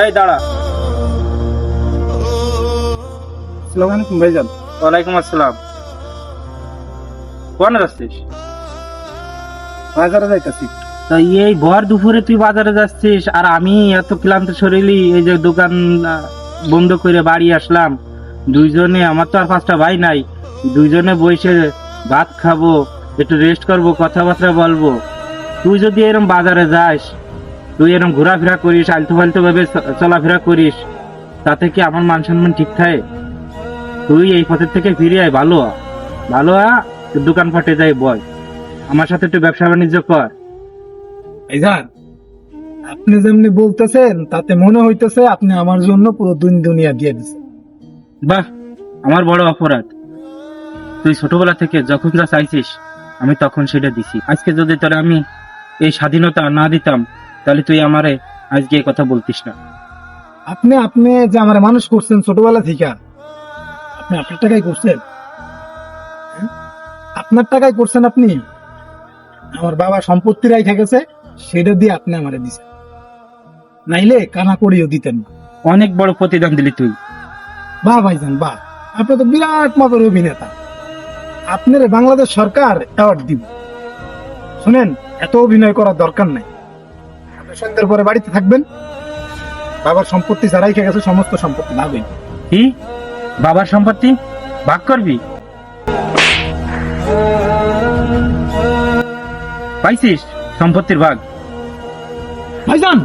এই দাঁড়া। আসসালামু আলাইকুম ভাইজান। ওয়ালাইকুম আসসালাম। কোন যাচ্ছিস? বাজারে যাইতাছি। তা এই ভর দুপুরে তুই বাজারে যাচ্ছিস আর আমি এত ক্লান্ত শরীরই এই যে দোকান বন্ধ করে বাড়ি আসলাম। দুইজনে, আমার তো আর পাঁচটা ভাই নাই, দুইজনে বসে ভাত খাবো, একটু রেস্ট করবো, কথাবার্তা বলবো। তুই যদি এরকম বাজারে যাস, তুই এরকম ঘোরাফেরা করিস, আলতু ফালতু ভাবে চলাফেরা করিস, তাতে কি আমার মান সম্মান ঠিক থাকে? তুই এই পথের থেকে ফিরে আয়, ভালো হ। ভালো হ, দোকান ফাটে যাই বয়, আমার সাথে একটু ব্যবসা বাণিজ্য কর। ভাইজান, আপনি যেমনি বলতেছেন তাতে মনে হইতেছে আপনি আমার জন্য পুরো দুনিয়া দিয়ে দিচ্ছেন। বাহ, আমার বড় অপরাধ। তুই ছোটবেলা থেকে যখন যা চাইছিস আমি তখন সেটা দিছি। আজকে যদি তোরা আমি এই স্বাধীনতা না দিতাম, তাহলে তুই আমারে আজকে এই কথা বলতিস না। আপনি আপনি যে আমার মানুষ করছেন ছোটবেলা থেকে, আপনি আপনার টাকাই করছেন। হ্যাঁ? আপনার টাকাই করছেন আপনি। আমার বাবা সম্পত্তি রাইখা গেছে, সেটা দিয়ে আপনি আমারে দিছেন, নাইলে কানা করিও দিতেন না। অনেক বড় প্রতিদান দিলি তুই। বাহ ভাইজান বাহ, আপনি তো বিরাট মাপের অভিনেতা। আপনার বাংলাদেশ সরকার অ্যাওয়ার্ড দিব। শুনেন, এত অভিনয় করার দরকার নাই। আপনি সন্ধ্যার পরে বাড়িতে থাকবেন, বাবার সম্পত্তি যারা রেখে গেছে সমস্ত সম্পত্তি ভাগ হইবে। কি? বাবার সম্পত্তি ভাগ করবি? পাইছিস সম্পত্তির ভাগ? ভাইজান